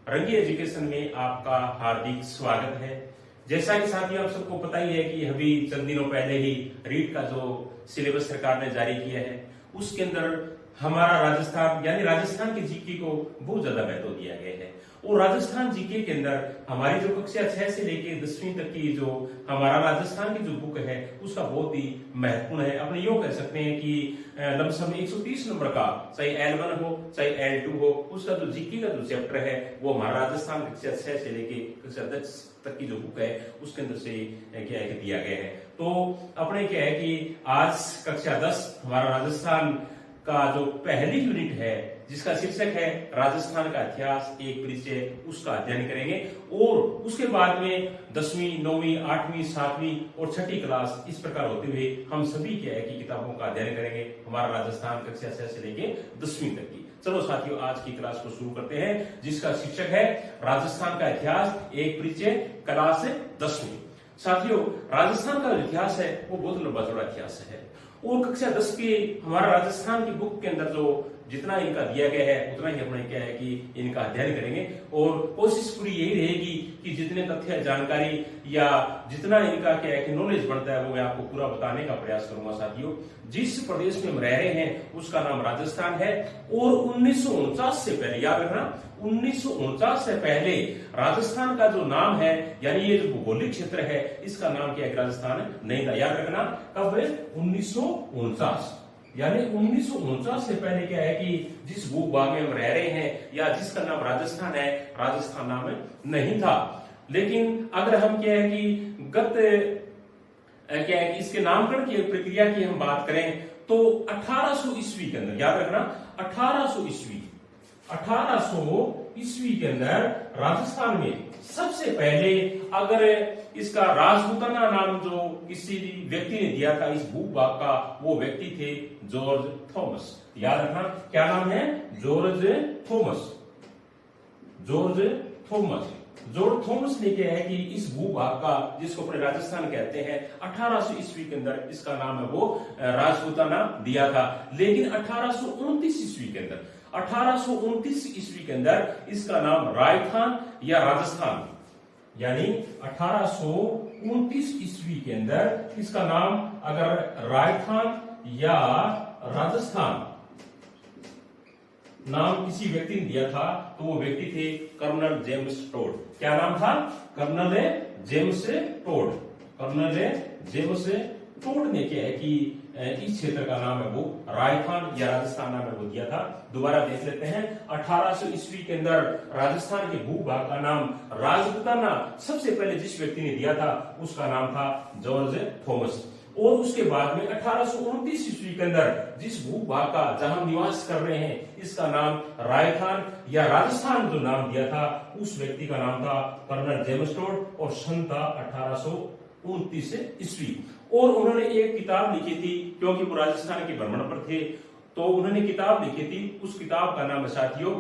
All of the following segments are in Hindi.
रंगी एजुकेशन में आपका हार्दिक स्वागत है। जैसा कि साथियों आप सबको पता ही है कि अभी चंद दिनों पहले ही रीट का जो सिलेबस सरकार ने जारी किया है उसके अंदर हमारा राजस्थान यानी राजस्थान के जीके को बहुत ज्यादा महत्व दिया गया है। और राजस्थान जीके के अंदर हमारी जो कक्षा 6 से लेके 10वीं तक की जो हमारा राजस्थान की जो बुक है उसका बहुत ही महत्वपूर्ण है। अपने यूं कह सकते हैं कि लमसम 130 नंबर का चाहे L1 हो चाहे L2 हो उसका जो जीके का जो चैप्टर है वो हमारा राजस्थान कक्षा 6 से लेके कक्षा 10 तक की जो बुक है उसके अंदर से क्या है दिया गया है। तो अपने क्या है कि आज कक्षा 10 हमारा राजस्थान का जो पहली यूनिट है जिसका शीर्षक है राजस्थान का इतिहास एक परिचय, उसका अध्ययन करेंगे। और उसके बाद में 10वीं 9वीं 8वीं 7वीं और 6ठी क्लास इस प्रकार होते हुए हम सभी क्या है कि किताबों का अध्ययन करेंगे हमारा राजस्थान कक्षा 6 से लेके 10वीं तक की। चलो साथियों आज की क्लास को शुरू करते हैं जिसका शीर्षक है राजस्थान का इतिहास एक परिचय क्लास 10वीं। साथियों राजस्थान का जो इतिहास है वो बहुत लंबा चौड़ा इतिहास है और कक्षा 10 के हमारा राजस्थान की बुक के अंदर जो जितना इनका दिया गया है उतना ही अपने क्या है कि इनका अध्ययन करेंगे। और कोशिश पूरी यही रहेगी कि जितने तथ्य जानकारी या जितना इनका क्या है कि नॉलेज बढ़ता है वो मैं आपको पूरा बताने का प्रयास करूंगा। साथियों जिस प्रदेश में हम रह रहे हैं उसका नाम राजस्थान है और 1949 से पहले याद रखना 1949 से पहले राजस्थान का जो नाम है यानी ये जो भौगोलिक क्षेत्र है इसका नाम क्या है राजस्थान नहीं था। याद रखना कब 1949 यानी 1949 से पहले क्या है कि जिस भूभाग में हम रह रहे हैं या जिसका नाम राजस्थान है राजस्थान नाम नहीं था। लेकिन अगर हम क्या है कि क्या है कि इसके नामकरण की प्रक्रिया की हम बात करें तो 1800 ईस्वी के अंदर याद रखना 1800 ईस्वी के अंदर राजस्थान में सबसे पहले अगर इसका राजपूताना नाम जो किसी व्यक्ति ने दिया था इस भूभाग का वो व्यक्ति थे जॉर्ज थॉमस। याद रखना क्या नाम है जॉर्ज थॉमस ने क्या है कि इस भूभाग का जिसको अपने राजस्थान कहते हैं 1800 ईस्वी के अंदर इसका नाम है वो राजपूताना दिया था। लेकिन 1829 ईस्वी के अंदर इसका नाम राजस्थान या राजस्थान यानी 1829 ईस्वी के अंदर इसका नाम अगर राजस्थान या राजस्थान नाम किसी व्यक्ति ने दिया था तो वो व्यक्ति थे कर्नल जेम्स टोड। क्या नाम था कर्नल जेम्स टोड ने क्या है कि इस क्षेत्र का नाम है वो राजस्थान या राजस्थान नाम है वो दिया था। दोबारा देख लेते हैं 1800 ईस्वी के अंदर राजस्थान के भूभाग का नाम राजपूताना सबसे पहले जिस व्यक्ति ने दिया था उसका नाम था जॉर्ज थॉमस। और उसके बाद में 1829 ईस्वी के अंदर जिस भूभाग का जहां निवास कर रहे हैं इसका नाम राजस्थान या राजस्थान जो नाम दिया था उस व्यक्ति का नाम था कर्नल जेम्स टोड और सन था 1829 ईस्वी। और उन्होंने एक किताब लिखी थी क्योंकि वो राजस्थान के भ्रमण पर थे तो उन्होंने किताब लिखी थी। उस किताब का नाम है साथियों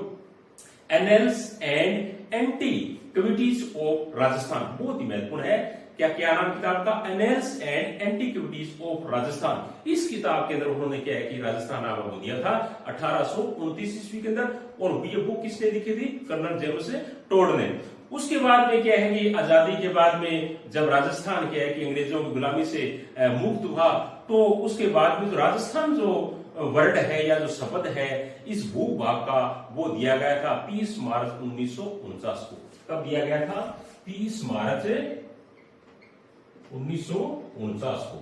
एनेल्स एंड एंटीक्विटीज ऑफ राजस्थान। बहुत ही महत्वपूर्ण है क्या नाम किताब का एनेल्स एंड एंटीक्विटीज ऑफ राजस्थान। इस किताब के अंदर उन्होंने क्या है कि राजस्थान नाम वो दिया था 1829 ईस्वी के अंदर और ये बुक किसने लिखी थी कर्नल जेम्स टोड ने। उसके बाद में क्या है कि आजादी के बाद में जब राजस्थान क्या है कि अंग्रेजों की गुलामी से मुक्त हुआ तो उसके बाद में जो राजस्थान जो वर्ड है या जो शब्द है इस भूभाग का वो दिया गया था 30 मार्च 1949 को। कब दिया गया था 30 मार्च 1949 को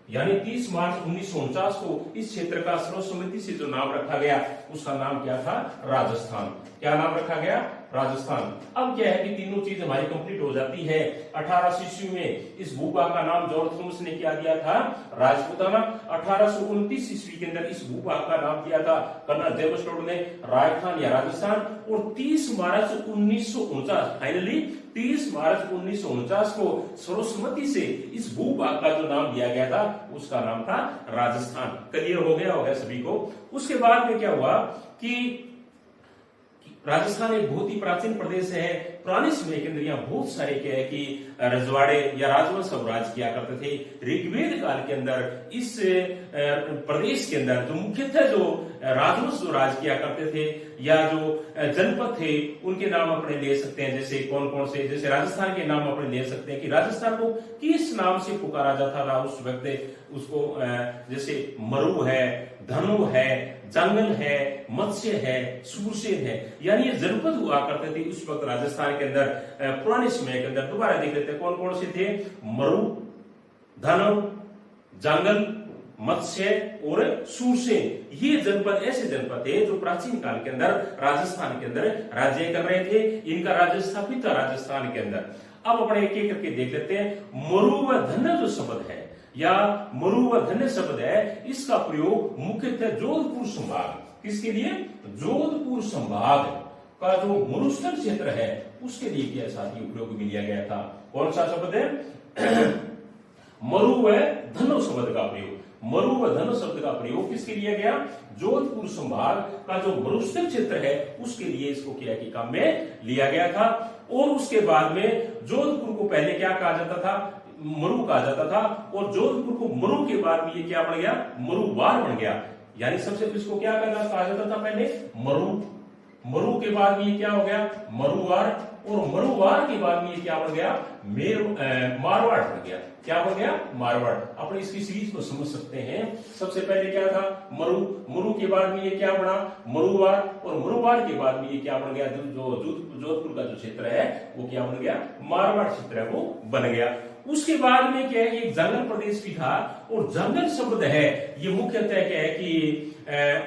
यानी 30 मार्च 1949 को इस क्षेत्र का सर्वसम्मति से जो नाम रखा गया उसका नाम क्या था राजस्थान। क्या नाम रखा गया राजस्थान। अब क्या है कि तीनों चीज हमारी कंप्लीट हो जाती है। 1800 ईस्वी में इस भूभाग का नाम जॉर्ज थॉमस ने क्या दिया था राजपूताना। 1829 ईस्वी के अंदर इस भूभाग का नाम दिया था कर्नल जेम्स टोड ने राजस्थान या राजस्थान। और 30 मार्च 1949 फाइनली 30 मार्च 1949 को सर्वसम्मति से इस भूभाग का जो नाम दिया गया था उसका नाम था राजस्थान। क्लियर हो गया होगा सभी को। उसके बाद में क्या हुआ कि राजस्थान एक बहुत ही प्राचीन प्रदेश है। पुराने समय के अंदर यहाँ बहुत सारे क्या है कि रजवाड़े या राजवंश राज किया करते थे। ऋग्वेद काल के अंदर इस प्रदेश के अंदर जो मुख्यतः जो राजवंश जो राज किया करते थे या जो जनपद थे उनके नाम अपने ले सकते हैं। जैसे कौन कौन से, जैसे राजस्थान के नाम अपने ले सकते हैं कि राजस्थान को किस नाम से पुकारा जाता था उस वक्त। उसको जैसे मरु है, धनु है, जंगल है, मत्स्य है, सूरसेन है, यानी ये जनपद हुआ करते थे उस वक्त राजस्थान के अंदर। पुराने समय के अंदर दोबारा देख लेते हैं कौन कौन से थे। मरु, धनु, जंगल, मत्स्य और सूरसेन, ये जनपद ऐसे जनपद थे जो प्राचीन काल के अंदर राजस्थान के अंदर राज्य कर रहे थे। इनका राज्य स्थापित था राजस्थान के अंदर। अब अपने एक एक करके देख लेते हैं। मरु व धन्य जो शब्द है या मरु व धन्य शब्द है, इसका प्रयोग मुख्यतः जोधपुर संभाग, किसके लिए? जोधपुर संभाग का जो मरुस्थल क्षेत्र है उसके लिए किया साथी उपयोग में लिया गया था। कौन सा शब्द है? मरु व धनु शब्द का प्रयोग। मरु व धनु शब्द का प्रयोग किसके लिए गया? जोधपुर संभाग का जो मरुस्थल क्षेत्र है उसके लिए इसको किया कि काम में लिया गया था। और उसके बाद में जोधपुर को पहले क्या कहा जाता था? मरु कहा जाता था। और जोधपुर को मरु के बाद में ये क्या बन गया? मरुवार बन गया। यानी सबसे इसको क्या कहा जाता था? पहले मरु, मरु के बाद में ये क्या हो गया? मरुवार, और मरुवार के बाद में ये क्या बन गया? मारवाड़ बन गया। क्या बन गया? मारवाड़। अपने इसकी सीरीज को समझ सकते हैं। सबसे पहले क्या था? मरु, मरु के बाद में ये क्या बना? मरुवार, और मरुवार के बाद में ये क्या बन गया? जो जोधपुर का जो क्षेत्र है वो क्या बन गया? मारवाड़ क्षेत्र है वो बन गया। उसके बाद में क्या है? एक जंगल प्रदेश भी था। और जंगल शब्द है ये मुख्यतः क्या है कि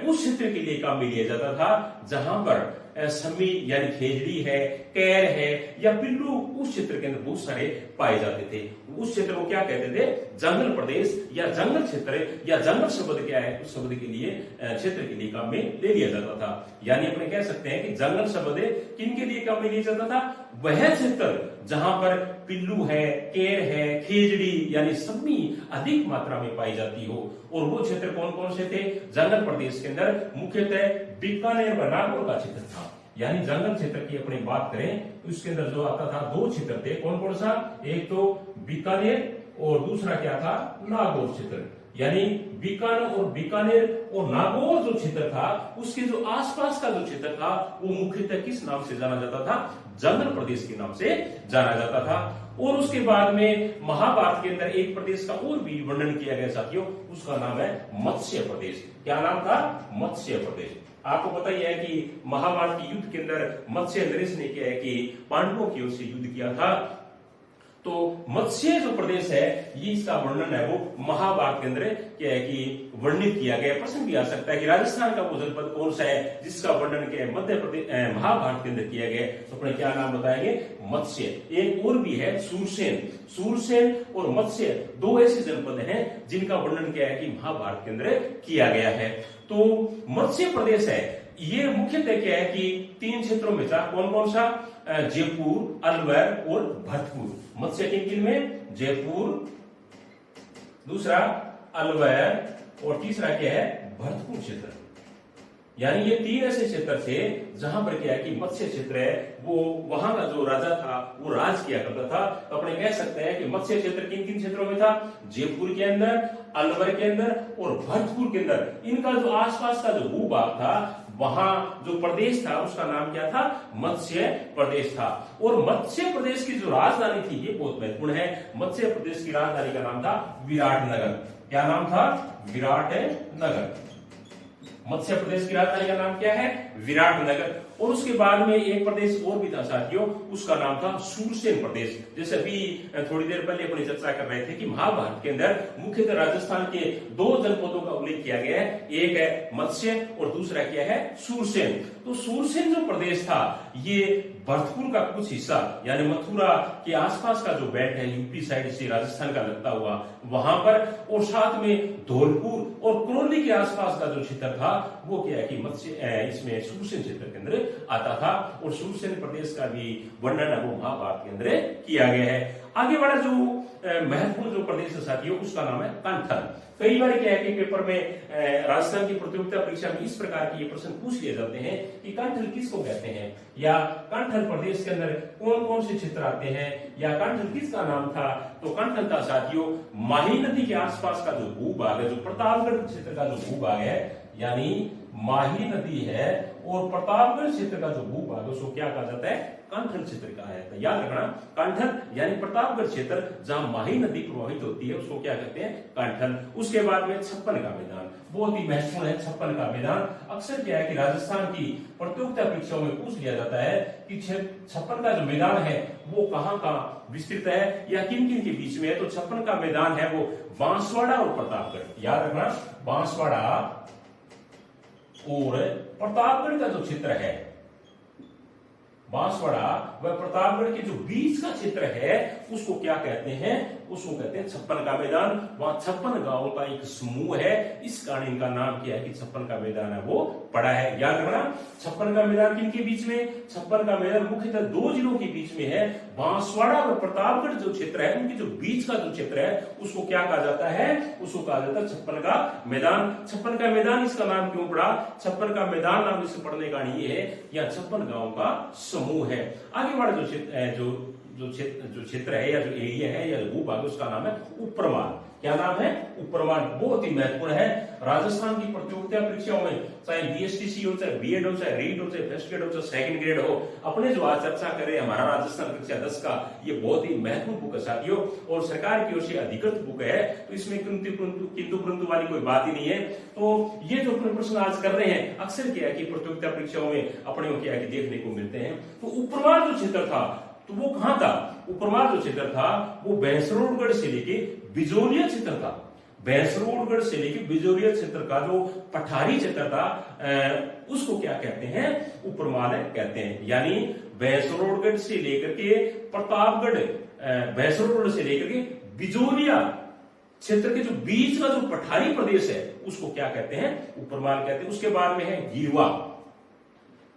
उस क्षेत्र के लिए काम में लिया जाता था जहां पर समी यानी खेजड़ी है, कैर है या पिल्लू उस क्षेत्र के अंदर बहुत सारे पाए जाते थे। उस क्षेत्र को क्या कहते थे? जंगल प्रदेश या जंगल क्षेत्र, या जंगल शब्द क्या है? उस शब्द के लिए क्षेत्र के लिए काम में ले लिया जाता था। यानी अपने कह सकते हैं कि जंगल शब्द किन के लिए काम में लिया जाता था? वह क्षेत्र जहां पर पिल्लू है, केर है, खेजड़ी यानी समी अधिक मात्रा में पाई जाती हो। और वो क्षेत्र कौन कौन से थे? जंगल प्रदेश के अंदर मुख्यतः बीकानेर व नागौर का क्षेत्र था। यानी जंगल क्षेत्र की अपनी बात करें तो इसके अंदर जो आता था दो क्षेत्र थे। कौन कौन सा? एक तो बीकानेर और दूसरा क्या था? नागौर क्षेत्र। यानी बीकानेर और नागौर जो क्षेत्र था उसके जो आसपास का जो क्षेत्र था वो मुख्यतः किस नाम से जाना जाता था? जंगल प्रदेश के नाम से जाना जाता था। और उसके बाद में महाभारत के अंदर एक प्रदेश का और भी वर्णन किया गया साथियों, उसका नाम है मत्स्य प्रदेश। क्या नाम था? मत्स्य प्रदेश। आपको पता ही है कि महाभारत के युद्ध के अंदर मत्स्य नरेश ने क्या है कि पांडवों की ओर से युद्ध किया था। तो मत्स्य जो प्रदेश है ये इसका वर्णन है वो महाभारत के अंदर क्या है कि वर्णित किया गया। प्रश्न भी आ सकता है कि राजस्थान का वो जनपद कौन सा है जिसका वर्णन क्या है मध्य प्रदेश महाभारत के अंदर किया गया? तो अपने क्या नाम बताएंगे? मत्स्य। एक और भी है सूरसेन। सूरसेन और मत्स्य दो ऐसे जनपद हैं जिनका वर्णन क्या है कि महाभारत के अंदर किया गया है। तो मत्स्य प्रदेश है ये मुख्यतः क्या है कि तीन क्षेत्रों में था। कौन कौन सा? जयपुर, अलवर और भरतपुर। मत्स्य किन में? जयपुर, दूसरा अलवर और तीसरा क्या है? भरतपुर क्षेत्र। यानी ये तीन ऐसे क्षेत्र थे जहां पर क्या है कि मत्स्य क्षेत्र है वो वहां का जो राजा था वो राज किया करता था। तो अपने कह सकते हैं कि मत्स्य क्षेत्र किन किन क्षेत्रों में था? जयपुर के अंदर, अलवर के अंदर और भरतपुर के अंदर। इनका जो आसपास का जो भूभाग था वहां जो प्रदेश था उसका नाम क्या था? मत्स्य प्रदेश था। और मत्स्य प्रदेश की जो राजधानी थी ये बहुत महत्वपूर्ण है। मत्स्य प्रदेश की राजधानी का नाम था विराटनगर। क्या नाम था? विराटनगर। मत्स्य प्रदेश की राजधानी का नाम क्या है? विराटनगर। और उसके बाद में एक प्रदेश और भी था साथियों, उसका नाम था सूरसेन प्रदेश। जैसे अभी थोड़ी देर पहले अपनी चर्चा कर रहे थे कि महाभारत के अंदर मुख्यतः राजस्थान के दो जनपदों का उल्लेख किया गया है। एक है मत्स्य और दूसरा क्या है? सूरसेन। तो सूरसेन जो प्रदेश था ये भरतपुर का कुछ हिस्सा यानी मथुरा के आसपास का जो बेल्ट है यूपी साइड से राजस्थान का लगता हुआ वहां पर, और साथ में धौलपुर और करौली के आसपास का जो क्षेत्र था वो क्या है कि मत्स्य इसमें सूरसेन क्षेत्र के अंदर आता था। और सूरसेन प्रदेश का भी वर्णन वो महाभारत के अंदर किया गया है। आगे वाला जो महत्वपूर्ण जो प्रदेश है साथियों उसका नाम है कंठल। कई बार क्या है कि पेपर में राजस्थान की प्रतियोगिता परीक्षा में इस प्रकार के ये प्रश्न पूछ लिए जाते हैं कि कंठल किसको कहते हैं, या कंठल प्रदेश के अंदर कौन कौन से क्षेत्र आते हैं, या कंठल किसका नाम था। तो कंठल था साथियों माही नदी के आसपास का जो भूभाग है, जो प्रतापगढ़ क्षेत्र का जो भूभाग है, यानी माही नदी है और प्रतापगढ़ क्षेत्र का जो भूभाग है उसको क्या कहा जाता है, कंठल क्षेत्र कहा जाता है। याद रखना, कंठल यानी प्रतापगढ़ क्षेत्र जहां माही नदी प्रवाहित होती है उसको क्या कहते हैं, कंठल। उसके बाद में छप्पन का मैदान, बहुत ही महत्वपूर्ण है छप्पन का मैदान। अक्सर क्या है कि राजस्थान की प्रतियोगिता परीक्षाओं में पूछ लिया जाता है कि छप्पन का जो मैदान है वो कहां कहां विस्तृत है या किन किन के बीच में है। तो छप्पन का मैदान है वो बांसवाड़ा और प्रतापगढ़, याद रखना, बांसवाड़ा और प्रतापगढ़ का जो क्षेत्र है, बांसवाड़ा व प्रतापगढ़ के जो बीच का क्षेत्र है उसको क्या कहते हैं, उसको कहते हैं छप्पन का मैदान। वहां 56 गांवों का एक समूह है, इस कारण इनका नाम क्या है कि छप्पन का मैदान है वो पड़ा है। याद रखना, छप्पन का मैदान किनके बीच में, छप्पन का मैदान मुख्यतः दो जिलों के बीच में है, बांसवाड़ा व प्रतापगढ़ जो क्षेत्र है उनके जो बीच का जो क्षेत्र है उसको क्या कहा जाता है, उसको कहा जाता है छप्पन का मैदान। छप्पन का मैदान इसका नाम क्यों पड़ा, छप्पन का मैदान नाम इसे पड़ने का ये है यहाँ 56 गांवों का समूह है। आगे बढ़ जो क्षेत्र है या जो एरिया है या जो भूभाग उसका नाम है उपप्रमान। क्या नाम है, उपप्रमान। बहुत ही महत्वपूर्ण है राजस्थान की प्रतियोगिता परीक्षाओं में, चाहे बीएसटीसी हो, चाहे बीएड हो, चाहे रीड हो, चाहे फर्स्ट ग्रेड हो, चाहे सेकंड ग्रेड हो। अपने जो आज चर्चा करें हमारा राजस्थान कक्षा 10 का, ये बहुत ही महत्वपूर्ण बुक है साथियों और सरकार की ओर से अधिकृत बुक है, तो इसमें किंतु परंतु वाली कोई बात ही नहीं है। तो ये जो प्रश्न आज कर रहे हैं अक्सर क्या है कि प्रतियोगिता परीक्षाओं में अपने को क्या है कि देखने को मिलते हैं। तो उपप्रमान जो क्षेत्र था तो वो कहां था, उपप्रमान जो क्षेत्र था वो भैंसरोडगढ़ से लेके बिजोरिया क्षेत्र था, भैंसरोडगढ़ से लेके बिजोरिया क्षेत्र का जो पठारी क्षेत्र था उसको क्या कहते हैं, उपप्रमान कहते हैं। यानी भैंसरोडगढ़ से लेकर के प्रतापगढ़, भैंसरोडगढ़ से लेकर के बिजोरिया क्षेत्र के जो बीच का जो पठारी प्रदेश है उसको क्या कहते हैं, उपप्रमान कहते हैं। उसके बाद में है गिरवा।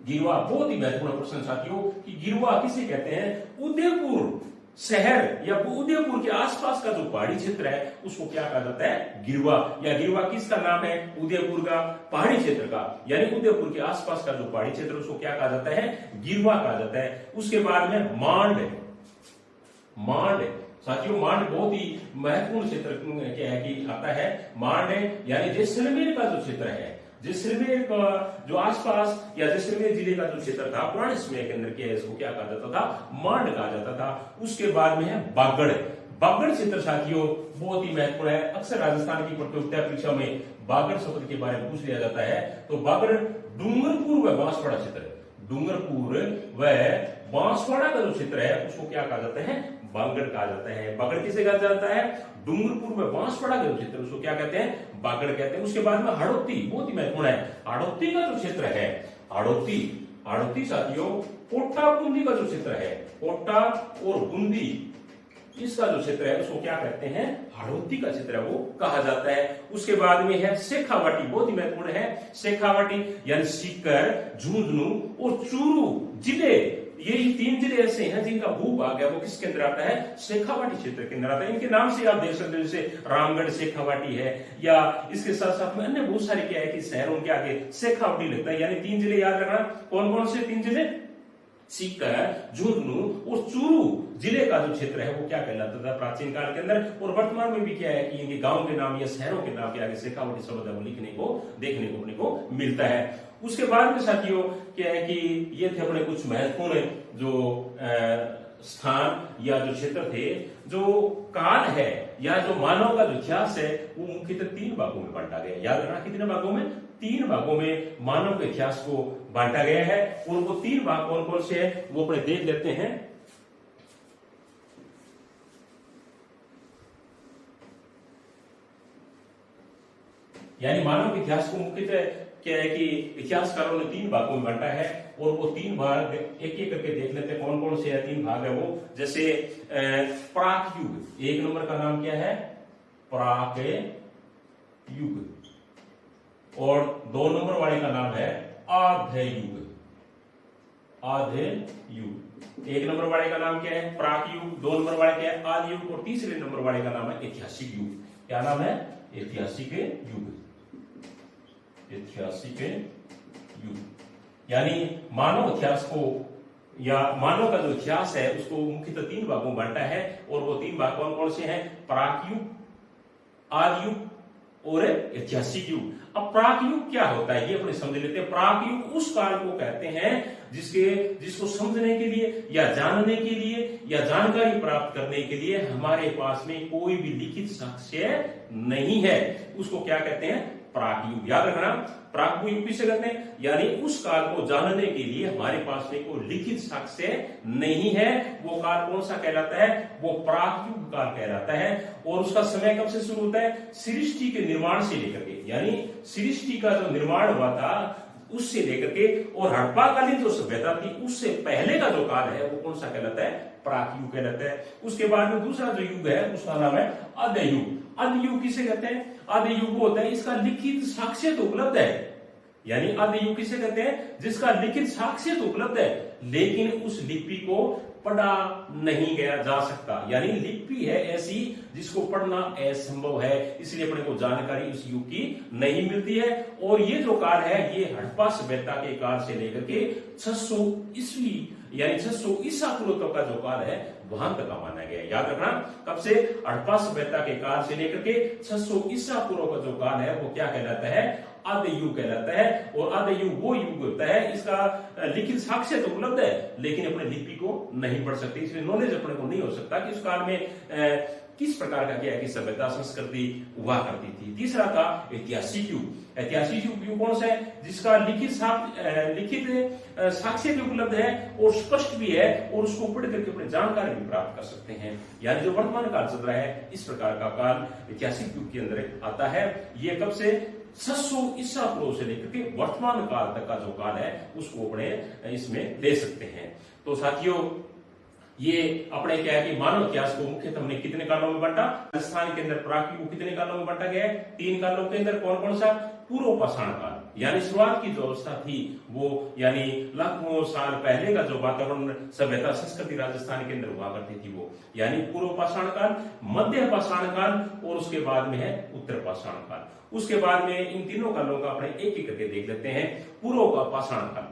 गिरवा बहुत ही महत्वपूर्ण प्रश्न साथियों कि गिरवा किसे कहते हैं, उदयपुर शहर या उदयपुर के आसपास का जो पहाड़ी क्षेत्र है उसको क्या कहा जाता है, गिरवा। या गिरवा किसका नाम है, उदयपुर का पहाड़ी क्षेत्र का, यानी उदयपुर के आसपास का जो पहाड़ी क्षेत्र उसको क्या कहा जाता है, गिरवा कहा जाता है। उसके बाद में मांड, मांड साथियों, मांड बहुत ही महत्वपूर्ण क्षेत्र क्या है कि आता है, मांड यानी जैसलमेर का जो क्षेत्र है, जैसलमेर का जो आसपास या जैसलमेर जिले का जो क्षेत्र था पुराने समय के अंदर क्या इसको क्या कहा जाता था, मांड कहा जाता था। उसके बाद में है बागड़। बागड़ क्षेत्र साथियों बहुत ही महत्वपूर्ण है, अक्सर राजस्थान की प्रतियोगिता परीक्षा में बागड़ शब्द के बारे में पूछ लिया जाता है। तो बागड़ डूंगरपुर व बांसवाड़ा क्षेत्र, डूंगरपुर व बांसवाड़ा का जो क्षेत्र है उसको क्या कहा जाता है, बागड़ कहा जाता है। बागड़ किसे कहा जाता है, डूंगरपुर में बांसवाड़ा का जो क्षेत्र उसको क्या कहते हैं, बागड़ कहते हैं। उसके बाद में हाड़ौती बहुत ही महत्वपूर्ण है, हाड़ौती का जो क्षेत्र है, हाड़ौती, हाड़ौती साथियों कोटा बूंदी का जो क्षेत्र है, कोटा और बूंदी इसका जो क्षेत्र है उसको क्या कहते हैं, हाड़ौती का क्षेत्र है वो कहा जाता है। उसके बाद में है शेखावाटी, बहुत ही महत्वपूर्ण है शेखावाटी, यानी सीकर, झुंझुनू और चूरू जिले, ये 3 जिले ऐसे हैं जिनका भूभाग है वो किसके अंदर आता है, शेखावाटी क्षेत्र के अंदर आता है। इनके नाम से आप देख सकते हो, जैसे रामगढ़ शेखावाटी है, या इसके साथ साथ में अन्य बहुत सारे क्या है कि शहर उनके आगे शेखावाटी लगता है। यानी 3 जिले याद रखना, कौन कौन से 3 जिले, सीकर, झुंझुनू और चूरू जिले का जो क्षेत्र है वो क्या कहलाता था प्राचीन काल के अंदर। और वर्तमान में भी क्या है कि इनके गांव के नाम या शहरों के नाम के आगे शेखावाटी शब्द है वो लिखने को देखने को अपने को मिलता है। उसके बाद में साथियों क्या है कि ये थे अपने कुछ महत्वपूर्ण जो स्थान या जो क्षेत्र थे। जो काल है या जो मानव का जो इतिहास है वो मुख्यतः 3 भागों में बांटा गया है। याद रखना कितने भागों में, 3 भागों में मानव के इतिहास को बांटा गया है। और वो 3 भाग कौन कौन से है वो अपने देख लेते हैं। यानी मानव के इतिहास को मुख्यतः क्या है कि इतिहासकारों ने 3 भागों में बांटा है और वो 3 भाग एक एक करके देख लेते हैं कौन कौन से है 3 भाग है वो। जैसे प्राक युग, 1 नंबर का नाम क्या है, प्राक युग, और 2 नंबर वाले का नाम है आद्य युग, आधे युग। एक नंबर वाले का नाम क्या है? प्राक युग। दो नंबर वाले क्या है? आदि युग। और तीसरे नंबर वाले का नाम है ऐतिहासिक युग। क्या नाम है? ऐतिहासिक युग। ऐतिहासिक युग यानी मानव इतिहास को या मानव का जो इतिहास है उसको मुख्यतः तीन भागों में बांटा है। और वो तीन भाग कौन कौन से हैं? प्राक युग, आदि युग और ऐतिहासिक युग। अब प्राक युग क्या होता है ये अपने समझ लेते हैं। प्राक युग उस काल को कहते हैं जिसको समझने के लिए या जानने के लिए या जानकारी प्राप्त करने के लिए हमारे पास में कोई भी लिखित साक्ष्य नहीं है, उसको क्या कहते हैं? प्राक युग। याद रखना, प्राक युग किसे कहते हैं? यानी उस काल को जानने के लिए हमारे पास में कोई लिखित साक्ष्य नहीं है, वो काल कौन सा कहलाता है? वो प्राक युग काल कहलाता है। और उसका समय कब से शुरू होता है? सृष्टि के निर्माण से लेकर के, यानी सृष्टि का जो निर्माण हुआ था उससे लेकर के और हड़प्पाकालीन जो सभ्यता थी उससे पहले का जो काल है वो कौन सा कहलाता है? प्राक युग कहलाता है। उसके बाद में दूसरा जो युग है उसका नाम है आद्य युग। आद्य युग किसे कहते हैं? आद्य युग वो होता है इसका लिखित साक्ष्य तो उपलब्ध है, यानी आद्य युग किसे कहते हैं? जिसका लिखित साक्ष्य तो उपलब्ध है लेकिन उस लिपि को पढ़ा नहीं गया जा सकता, यानी लिपि है ऐसी जिसको पढ़ना असंभव है, इसलिए अपने को जानकारी उस युग की नहीं मिलती है। और ये जो काल है ये हड़प्पा सभ्यता के काल से लेकर के 600 ईस्वी यानी 600 ईसा पूर्व तक का जो काल है वहां तक का माना गया। याद रखना, कब से? हड़प्पा सभ्यता के काल से लेकर के 600 ईसा पूर्व का जो काल है वो क्या कहलाता है? आद्य युग कहलाता है। और आद्य युग वो युग होता है इसका लिखित साक्ष्य तो उपलब्ध है लेकिन अपने लिपि को नहीं पढ़ सकते, इसलिए नॉलेज अपने को नहीं हो सकता कि उस काल में किस प्रकार का क्या है कि सभ्यता संस्कृति हुआ करती थी। तीसरा था ऐतिहासिक युग। ऐतिहासिक युग कौन सा है? जिसका लिखित साक्ष्य भी उपलब्ध है और स्पष्ट भी है और उसको पढ़ करके अपने जानकारी भी प्राप्त कर सकते हैं, यानी जो वर्तमान काल चल रहा है इस प्रकार का काल ऐतिहासिक युग के अंदर आता है। ये कब से? 600 ईसा पूर्व से लेकर के वर्तमान काल तक का जो काल है उसको अपने इसमें ले सकते हैं। तो साथियों ये अपने क्या है कि मानव इतिहास को मुख्यतः हमने कितने कालों में बांटा? राजस्थान के अंदर प्राक युग कितने कालों में बांटा गया है? 3 कालों के अंदर। कौन कौन सा? पूर्व पाषाण काल यानी शुरुआत की जो अवस्था थी वो यानी लाखों साल पहले का जो वातावरण सभ्यता संस्कृति राजस्थान के अंदर हुआ करती थी वो यानी पूर्व पाषाण काल, मध्य पाषाण काल और उसके बाद में है उत्तर पाषाण काल। उसके बाद में इन तीनों कालों का अपने एक एक करके देख लेते हैं। पूर्व का पाषाण काल।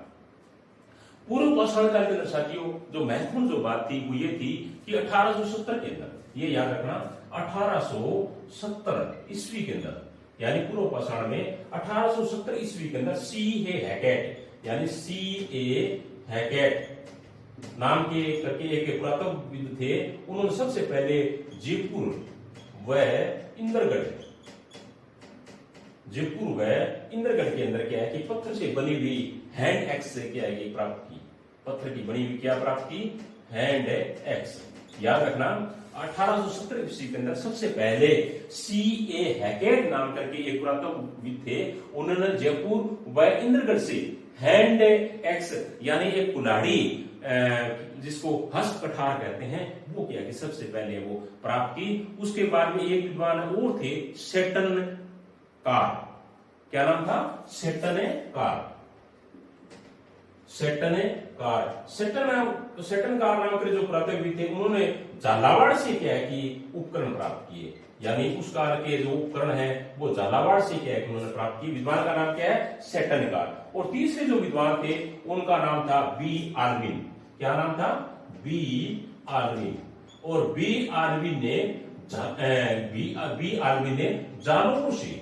पूर्व पाषाण काल के अंदर साथियों जो महत्वपूर्ण जो बात थी वो ये थी कि 1870 के अंदर, ये याद रखना 1870 ईस्वी के अंदर यानी पूर्व पाषाण में 1870 ईस्वी के अंदर C.A. हैकेट यानी C.A. हैकेट नाम के करके एक पुरातत्वविद थे। उन्होंने सबसे पहले जयपुर व इंद्रगढ़ के अंदर क्या है कि पत्थर से बनी हुई हैंड एक्स से क्या है प्राप्त की। पत्थर की बनी हुई क्या प्राप्त की? Hand axe. याद रखना 1870 ईस्वी के अंदर सबसे पहले C.A. हैकेट नाम करके एक पुरातत्वविद थे। उन्होंने जयपुर व इंद्रगढ़ से हैंड एक्स यानी एक कुल्हाड़ी जिसको हस्त कठार कहते हैं वो क्या कि सबसे पहले वो प्राप्त की। उसके बाद में एक विद्वान और थे सेटन कार। क्या नाम था? सेटन कार। सेटन कार नाम के जो पुरातत्वविद थे उन्होंने झालावाड़ से क्या है कि उपकरण प्राप्त किए, यानी उस काल के जो उपकरण है वो झालावाड़ से क्या है कि उन्होंने प्राप्त किए। विद्वान का नाम क्या है? सेटन कार। और तीसरे जो विद्वान थे उनका नाम था बी आर्विन। क्या नाम था? बी आर्विन। और बी आर्विन ने जालौर से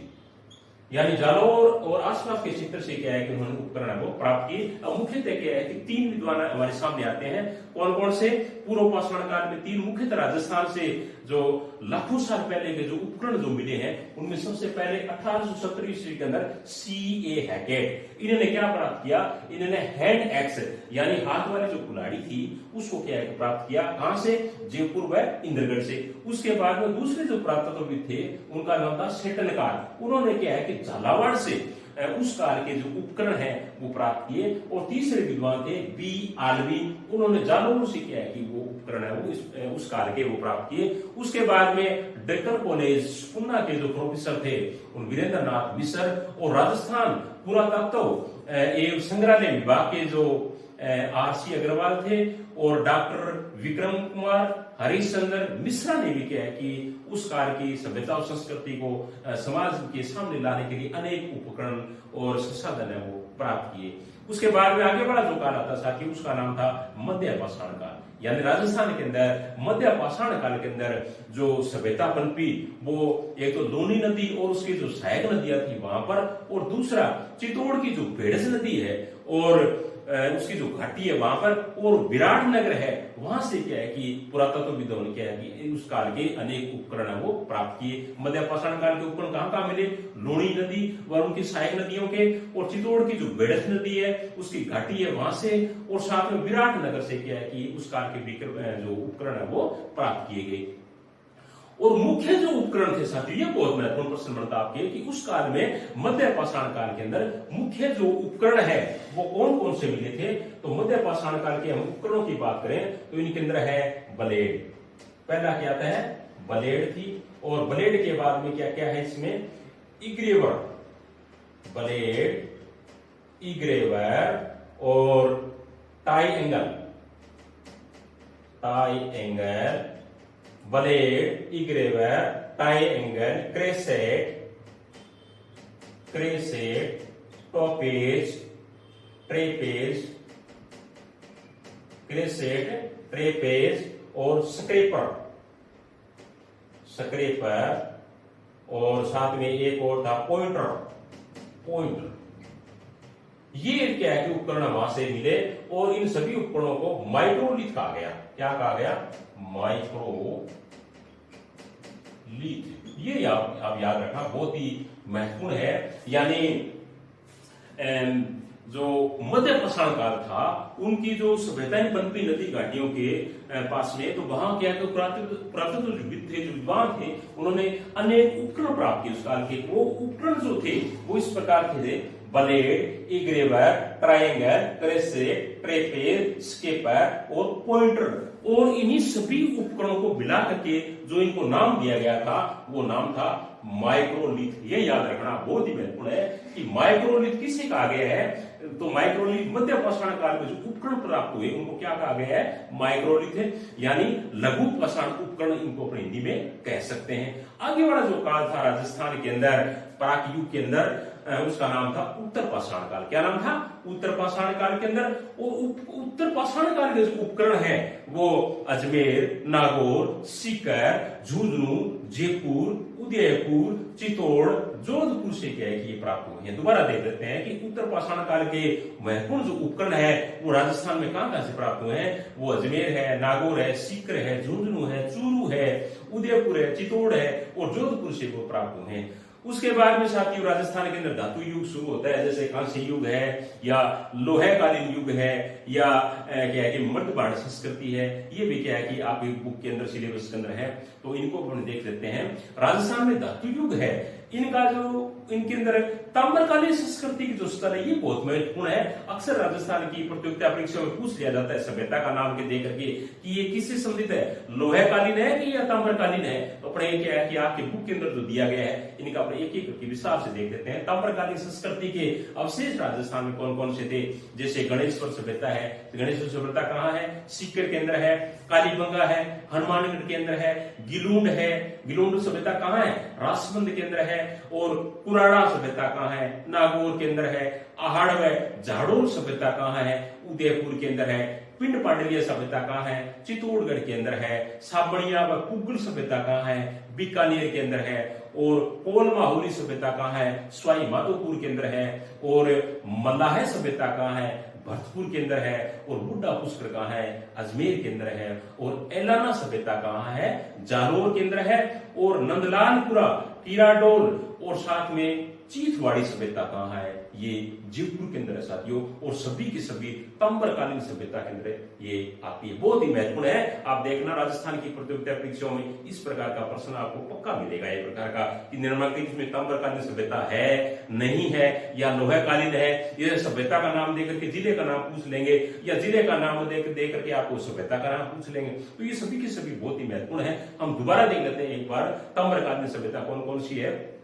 यानी जालौर और आसपास के क्षेत्र से क्या है कि उन्होंने उपकरण वो प्राप्त किए। अब मुख्यतः क्या है कि 3 विद्वान हमारे सामने आते हैं। कौन कौन से? पूर्व पाषाण काल में 3 मुख्यतः राजस्थान से जो लाखों साल पहले के जो उपकरण जो मिले हैं उनमें सबसे पहले 1870 ईस्वी के अंदर C.A. हैकेट इन्होंने क्या प्राप्त किया? इन्होंने हैंड एक्स यानी हाथ वाली जो कुल्हाड़ी थी उसको क्या है प्राप्त किया। कहां से? जयपुर व इंद्रगढ़ से। उसके बाद में दूसरे जो पुरातत्वविद थे उनका नाम था सेटन कार। उन्होंने क्या है कि झालावाड़ से उस काल के जो उपकरण है वो प्राप्त किए। और तीसरे विद्वान थे बी आर्विन। उन्होंने जालौर से क्या है कि वो उपकरण है वो उस काल के वो प्राप्त किए। उसके बाद में डेक्कन कॉलेज पुन्ना के जो प्रोफेसर थे उन वीरेंद्र नाथ मिश्र और राजस्थान पुरातत्व एवं संग्रहालय विभाग के जो आरसी अग्रवाल थे और डॉक्टर विक्रम कुमार हरिश्चंद्र मिश्रा ने भी क्या है कि उस काल की सभ्यता और संस्कृति को समाज के सामने लाने के लिए अनेक उपकरण और संसाधन है वो प्राप्त किए। उसके बाद में आगे बड़ा जो काल आता साथी उसका नाम था मध्य पाषाण काल, यानी राजस्थान के अंदर मध्य पाषाण काल के अंदर जो सभ्यता पनपी वो एक तो लूनी नदी और उसकी जो सहायक नदियां थी वहां पर, और दूसरा चित्तौड़ की जो भेड़स नदी है और उसकी जो घाटी है वहां पर, और विराटनगर है वहां से क्या है कि पुरातत्वविदों ने क्या है कि उस काल के अनेक उपकरण है वो प्राप्त किए। मध्य पाषाण काल के उपकरण कहां मिले? लूनी नदी व उनकी सहायक नदियों के, और चित्तौड़ की जो भेड़स नदी है उसकी घाटी है वहां से, और साथ में विराटनगर से क्या है कि उस काल के जो उपकरण है वो प्राप्त किए गए। और मुख्य जो उपकरण थे साथियों, ये बहुत महत्वपूर्ण प्रश्न बनता आपके कि उस काल में मध्य पाषाण काल के अंदर मुख्य जो उपकरण है वो कौन कौन से मिले थे? तो मध्य पाषाण काल के हम उपकरणों की बात करें तो इनके अंदर है ब्लेड। पहला क्या आता है? ब्लेड थी, और ब्लेड के बाद में क्या क्या है इसमें? इग्रेवर, ब्लेड, इग्रेवर और tie angle, blade, engraver, tie angle, crescent, टॉपेज, ट्रेपेज और स्क्रेपर, और साथ में एक और था पॉइंटर। ये क्या है कि उपकरण वहां से मिले, और इन सभी उपकरणों को माइक्रोलिथ कहा गया। क्या कहा गया? माइक्रोलिथ। ये आप याद रखना, बहुत ही महत्वपूर्ण है। यानी जो मध्य पाषाण काल था उनकी जो सभ्यताएं पनपी नदी घाटियों के पास में, तो वहां क्या है पुरातत्वविद थे, जो विद्वान थे, उन्होंने अनेक उपकरण प्राप्त किए उस काल के। वो उपकरण जो थे वो इस प्रकार के थे: ब्लेड, इग्रेवर, ट्रायंगल, क्रेसेट, ट्रेपेज, स्केपर और पॉइंटर। और इन्हीं सभी उपकरणों को मिला करके जो इनको नाम दिया गया था वो नाम था माइक्रोलिथ। ये याद रखना बहुत ही महत्वपूर्ण है कि माइक्रोलिथ किसे कहा गया है? तो माइक्रोलिथ मध्य पाषाण काल में जो उपकरण प्राप्त हुए उनको क्या कहा गया है? माइक्रोलिथ है, यानी लघु पाषाण उपकरण इनको अपने हिंदी में कह सकते हैं। आगे वाला जो काल था राजस्थान के अंदर प्राक युग के अंदर, उसका नाम था उत्तर पाषाण काल। क्या नाम था? उत्तर पाषाण काल के अंदर। उत्तर पाषाण काल के जो उपकरण है वो अजमेर, नागौर, सीकर, झुंझुनू, जयपुर, उदयपुर, चित्तौड़, जोधपुर से क्या है कि ये प्राप्त हुए हैं। दोबारा देख लेते हैं कि उत्तर पाषाण काल के महत्वपूर्ण जो उपकरण है वो राजस्थान में कहां से प्राप्त हुए हैं? वो अजमेर है, नागौर है, सीकर है, झुंझुनू है, चूरू है, उदयपुर है, चित्तौड़ है और जोधपुर से वो प्राप्त हुए हैं। उसके बाद में साथियों राजस्थान के अंदर धातु युग शुरू होता है, जैसे कांस्य युग है या लोहेकालीन युग है या क्या है कि मध्य भारत संस्कृति है। ये भी क्या है कि आपकी बुक के अंदर सिलेबस के अंदर है, तो इनको हम देख लेते हैं। राजस्थान में धातु युग है, इनके अंदर ताम्रकालीन संस्कृति की जो स्तर है ये बहुत महत्वपूर्ण है। अक्सर राजस्थान की प्रतियोगिता परीक्षा में पूछ लिया जाता है सभ्यता का नाम के दे करके कि ये किससे संबंधित है, लोहेकालीन है कि या ताम्रकालीन है। तो अपने क्या है कि आपके बुक के अंदर जो दिया गया है इनका अपने एक एक के विस्तार से देख लेते हैं। ताम्रकालीन संस्कृति के अवशेष राजस्थान में कौन कौन से थे? जैसे गणेश्वर सभ्यता है, गणेश्वर सभ्यता कहाँ है? सीकर के अंदर है, कालीबंगा है, हनुमानगढ़ के अंदर है, गिलूंड है, गिलूंड सभ्यता कहाँ है? राजसमंद के अंदर है, और कुराड़ा सभ्यता कहाँ है? नागौर के अंदर है, आहड़ व झाड़ोल सभ्यता कहाँ है? उदयपुर के अंदर है, पिंड पांडलिया सभ्यता कहाँ है? चित्तौड़गढ़ के अंदर है, साबड़िया व कुगल सभ्यता कहाँ है? बीकानेर के अंदर है, और कोल माहौली सभ्यता कहाँ है? सवाई माधोपुर के अंदर है, और मल्लाह सभ्यता कहाँ है? भरतपुर के अंदर है, और बुड्ढा पुष्कर कहाँ है? अजमेर के अंदर है, और एलाना सभ्यता कहाँ है? जालोर के अंदर है, और नंदलालपुरा, कीराडोल और साथ में चीथवाड़ी सभ्यता कहाँ है? ये जयपुर के अंदर है साथियों। और सभी की सभी ताम्रकालीन सभ्यता के अंदर ये आती है, बहुत ही महत्वपूर्ण है। आप देखना राजस्थान की प्रतियोगिता परीक्षाओं में इस प्रकार का प्रश्न आपको पक्का मिलेगा, एक प्रकार का कि निर्माण में ताम्रकालीन सभ्यता है नहीं है या लोहेकालीन है। ये सभ्यता का नाम देकर के जिले का नाम पूछ लेंगे या जिले का नाम दे करके आपको सभ्यता का नाम पूछ लेंगे। तो ये सभी की सभी बहुत ही महत्वपूर्ण है। हम दोबारा देख लेते हैं एक बार ताम्रकालीन सभ्यता कौन कौन सी है।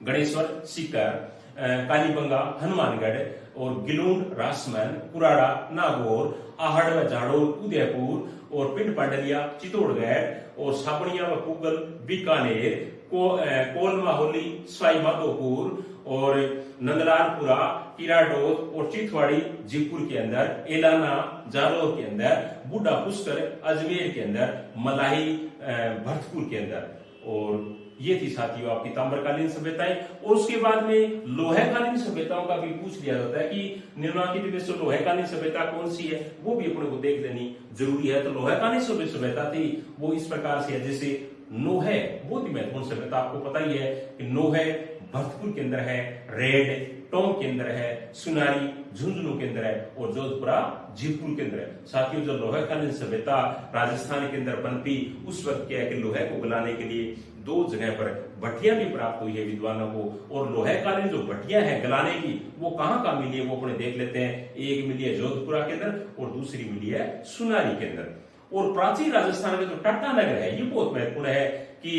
गणेश्वर, सीकर, कालीबंगा हनुमानगढ़ और गिलूंड रासमैन कुराड़ा नागौर आहड़ व झाड़ोल उदयपुर और पिंड पांडलिया चित्तौड़गढ़ और साबड़िया व पुगल बीकानेर कोलमा होली सवाई माधोपुर और नंदलालपुरा किराडोद और चिथवाड़ी जीपुर के अंदर, एलाना जालोर के अंदर, बूढ़ा पुष्कर अजमेर के अंदर, मलाही भरतपुर के अंदर। और ये थी साथियों आपकी ताम्रकालीन सभ्यताएं। और उसके बाद में लोहेकालीन सभ्यताओं का भी पूछ लिया जाता है कि निम्नलिखित में से लोहेकालीन सभ्यता कौन सी है, वो भी अपने को देख लेनी जरूरी है। तो लोहेकालीन सभ्यता थी वो इस प्रकार से है, जैसे नोहे बहुत ही महत्वपूर्ण सभ्यता, आपको पता ही है कि नोहे भरतपुर के अंदर है, रेड टोंक के अंदर है, सुनारी झुंझुनू के अंदर है और जोधपुरा जीतपुर के अंदर है। साथियों जो लोहेकालीन सभ्यता राजस्थान के अंदर पनपी, उस वक्त क्या है कि लोहे को गलाने के लिए दो जगह पर भट्टियां भी प्राप्त हुई है विद्वानों को। और लोहेकालीन जो भट्टियां हैं गलाने की वो कहाँ मिली है वो अपने देख लेते हैं। एक मिली है जोधपुरा के अंदर और दूसरी मिली है सुनारी के अंदर। और प्राचीन राजस्थान का जो टाटा नगर है ये बहुत महत्वपूर्ण है कि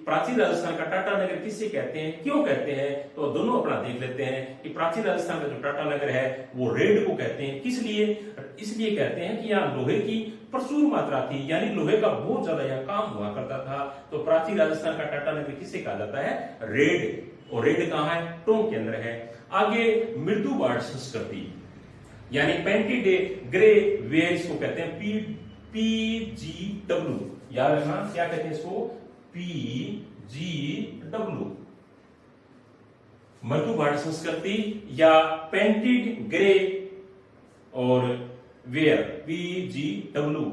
प्राचीन राजस्थान का टाटा नगर किससे कहते हैं, क्यों कहते हैं, तो दोनों अपना देख लेते हैं कि प्राचीन राजस्थान का जो टाटा नगर है वो रेड को कहते हैं। किस लिए? इसलिए कहते हैं कि यहाँ लोहे की प्रचुर मात्रा थी, यानी लोहे का बहुत ज्यादा यहाँ काम हुआ करता था। तो प्राचीन राजस्थान का टाटा नगर किसे कहा जाता है? रेड। और रेड कहाँ है? टोंक के अंदर है। आगे मृदु बाढ़ संस्कृति यानी पेंटेड ग्रे वेयर्स को कहते हैं PGW, याद रखना क्या कहते हैं इसको? PGW, मृदु बाढ़ संस्कृति या पेंटेड ग्रे और वेयर PGW।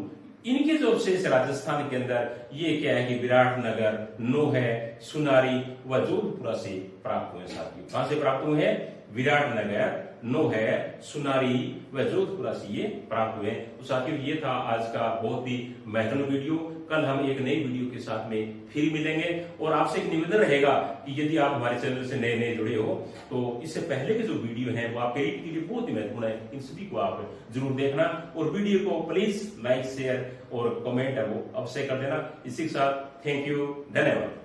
इनके जो अवशेष राजस्थान के अंदर ये क्या है कि विराटनगर, नोहे, सुनारी व जोधपुरा से प्राप्त हुए। साथियों कहां से प्राप्त हुए हैं? विराटनगर, नोहे, सुनारी व जोधपुरा से ये प्राप्त हुए। तो साथियों ये था आज का बहुत ही महत्वपूर्ण वीडियो। कल हम एक नई वीडियो के साथ में फिर मिलेंगे। और आपसे एक निवेदन रहेगा कि यदि आप हमारे चैनल से नए जुड़े हो तो इससे पहले के जो वीडियो हैं वो आपके रीड के लिए बहुत ही महत्वपूर्ण है, इन सभी को आप जरूर देखना। और वीडियो को प्लीज लाइक, शेयर और कमेंट है वो अवश्य कर देना। इसी के साथ थैंक यू, धन्यवाद।